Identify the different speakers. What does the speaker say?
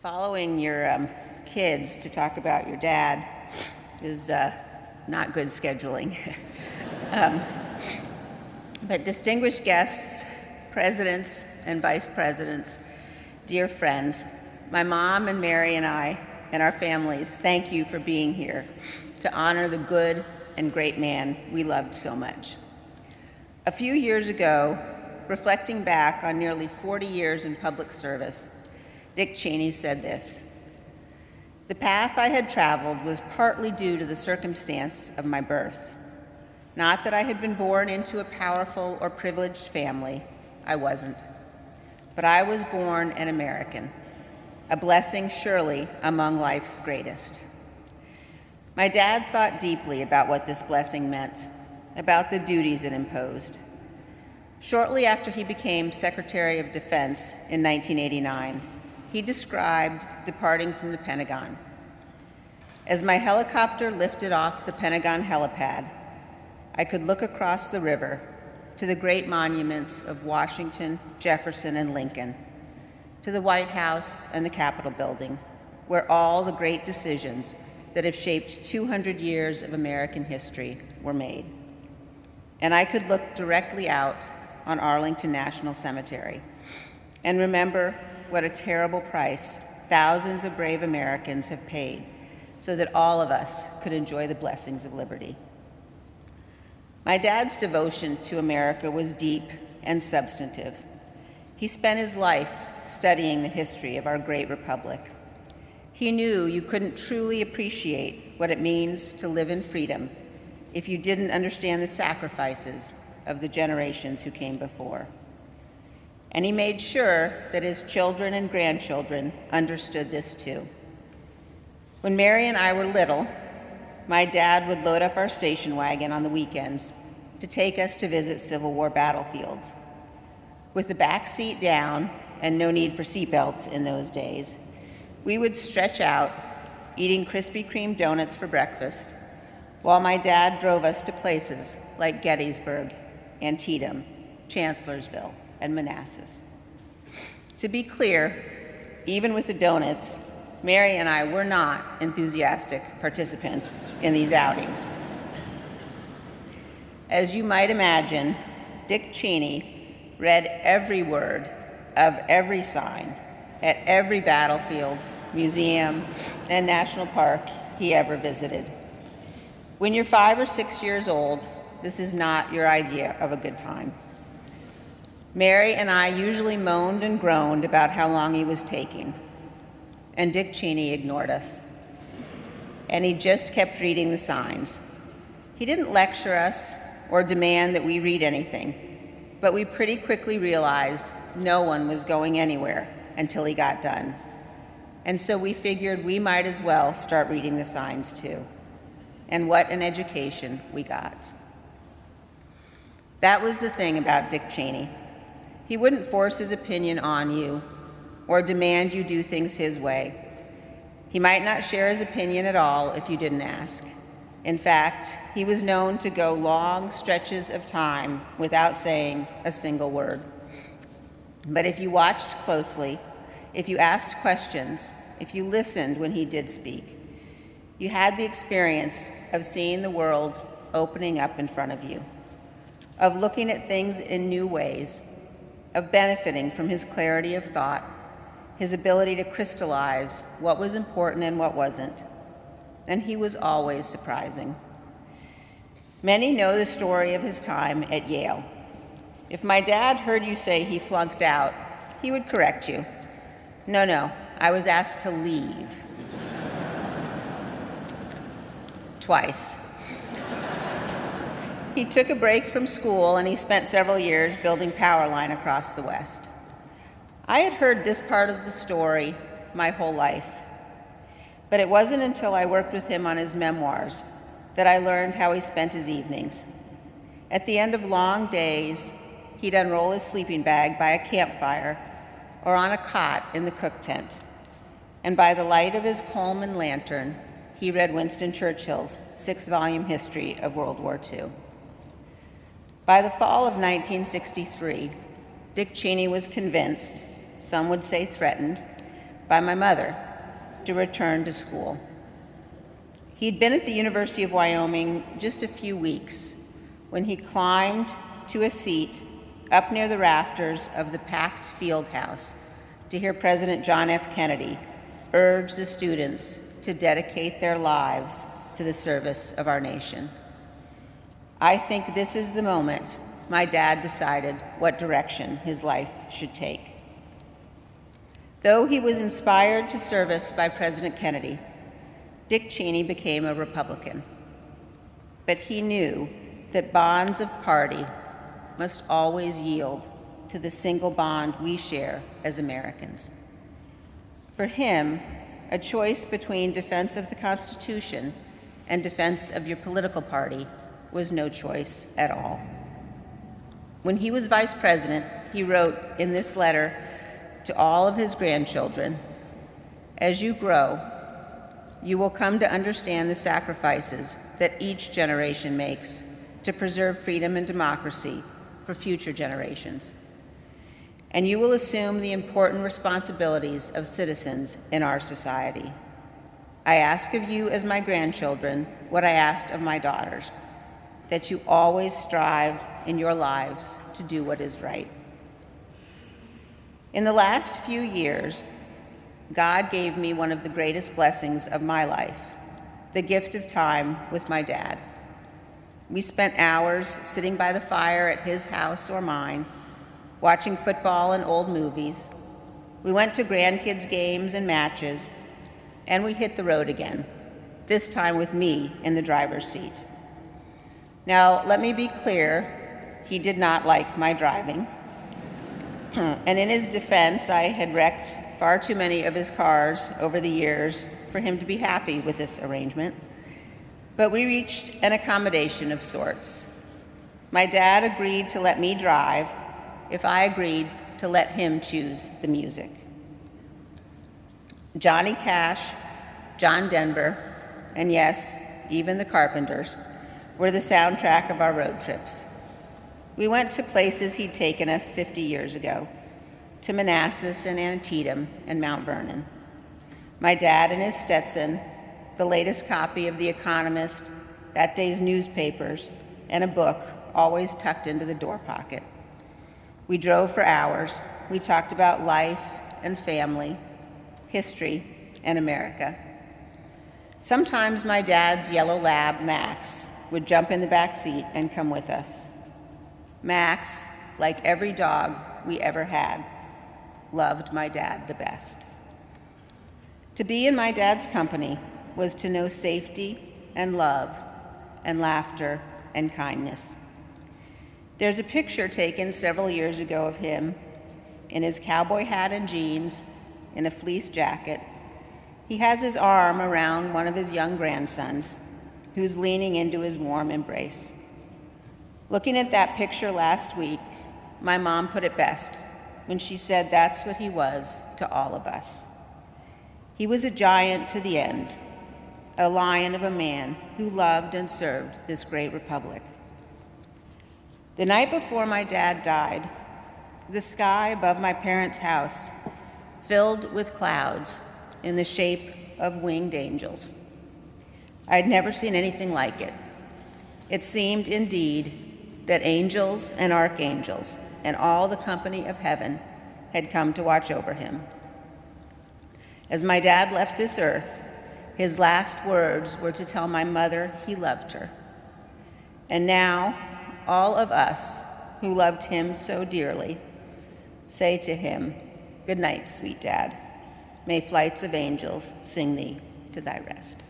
Speaker 1: Following your kids to talk about your dad is not good scheduling. But distinguished guests, presidents and vice presidents, dear friends, my mom and Mary and I and our families, thank you for being here to honor the good and great man we loved so much. A few years ago, reflecting back on nearly 40 years in public service, Dick Cheney said this: "The path I had traveled was partly due to the circumstance of my birth. Not that I had been born into a powerful or privileged family, I wasn't. But I was born an American, a blessing surely among life's greatest." My dad thought deeply about what this blessing meant, about the duties it imposed. Shortly after he became Secretary of Defense in 1989, he described departing from the Pentagon. "As my helicopter lifted off the Pentagon helipad, I could look across the river to the great monuments of Washington, Jefferson, and Lincoln, to the White House and the Capitol building, where all the great decisions that have shaped 200 years of American history were made. And I could look directly out on Arlington National Cemetery and remember what a terrible price thousands of brave Americans have paid so that all of us could enjoy the blessings of liberty." My dad's devotion to America was deep and substantive. He spent his life studying the history of our great republic. He knew you couldn't truly appreciate what it means to live in freedom if you didn't understand the sacrifices of the generations who came before. And he made sure that his children and grandchildren understood this too. When Mary and I were little, my dad would load up our station wagon on the weekends to take us to visit Civil War battlefields. With the back seat down and no need for seatbelts in those days, we would stretch out, eating Krispy Kreme donuts for breakfast, while my dad drove us to places like Gettysburg, Antietam, Chancellorsville, and Manassas. To be clear, even with the donuts, Mary and I were not enthusiastic participants in these outings. As you might imagine, Dick Cheney read every word of every sign at every battlefield, museum, and national park he ever visited. When you're 5 or 6 years old, this is not your idea of a good time. Mary and I usually moaned and groaned about how long he was taking, and Dick Cheney ignored us. And he just kept reading the signs. He didn't lecture us or demand that we read anything, but we pretty quickly realized no one was going anywhere until he got done. And so we figured we might as well start reading the signs too. And what an education we got. That was the thing about Dick Cheney. He wouldn't force his opinion on you or demand you do things his way. He might not share his opinion at all if you didn't ask. In fact, he was known to go long stretches of time without saying a single word. But if you watched closely, if you asked questions, if you listened when he did speak, you had the experience of seeing the world opening up in front of you, of looking at things in new ways, of benefiting from his clarity of thought, his ability to crystallize what was important and what wasn't. And he was always surprising. Many know the story of his time at Yale. If my dad heard you say he flunked out, he would correct you. No, I was asked to leave. Twice. He took a break from school and he spent several years building power line across the West. I had heard this part of the story my whole life, but it wasn't until I worked with him on his memoirs that I learned how he spent his evenings. At the end of long days, he'd unroll his sleeping bag by a campfire or on a cot in the cook tent, and by the light of his Coleman lantern, he read Winston Churchill's 6-volume history of World War II. By the fall of 1963, Dick Cheney was convinced, some would say threatened, by my mother to return to school. He'd been at the University of Wyoming just a few weeks when he climbed to a seat up near the rafters of the packed field house to hear President John F. Kennedy urge the students to dedicate their lives to the service of our nation. I think this is the moment my dad decided what direction his life should take. Though he was inspired to service by President Kennedy, Dick Cheney became a Republican. But he knew that bonds of party must always yield to the single bond we share as Americans. For him, a choice between defense of the Constitution and defense of your political party was no choice at all. When he was vice president, he wrote in this letter to all of his grandchildren, "As you grow, you will come to understand the sacrifices that each generation makes to preserve freedom and democracy for future generations. And you will assume the important responsibilities of citizens in our society. I ask of you as my grandchildren what I asked of my daughters, that you always strive in your lives to do what is right." In the last few years, God gave me one of the greatest blessings of my life, the gift of time with my dad. We spent hours sitting by the fire at his house or mine, watching football and old movies. We went to grandkids' games and matches, and we hit the road again, this time with me in the driver's seat. Now, let me be clear, he did not like my driving. And in his defense, I had wrecked far too many of his cars over the years for him to be happy with this arrangement. But we reached an accommodation of sorts. My dad agreed to let me drive if I agreed to let him choose the music. Johnny Cash, John Denver, and yes, even the Carpenters were the soundtrack of our road trips. We went to places he'd taken us 50 years ago, to Manassas and Antietam and Mount Vernon. My dad in his Stetson, the latest copy of The Economist, that day's newspapers, and a book always tucked into the door pocket. We drove for hours. We talked about life and family, history, and America. Sometimes my dad's yellow lab, Max, would jump in the back seat and come with us. Max, like every dog we ever had, loved my dad the best. To be in my dad's company was to know safety and love and laughter and kindness. There's a picture taken several years ago of him in his cowboy hat and jeans, in a fleece jacket. He has his arm around one of his young grandsons, who's leaning into his warm embrace. Looking at that picture last week, my mom put it best when she said that's what he was to all of us. He was a giant to the end, a lion of a man who loved and served this great republic. The night before my dad died, the sky above my parents' house filled with clouds in the shape of winged angels. I had never seen anything like it. It seemed indeed that angels and archangels and all the company of heaven had come to watch over him. As my dad left this earth, his last words were to tell my mother he loved her. And now, all of us who loved him so dearly say to him, "Good night, sweet dad. May flights of angels sing thee to thy rest."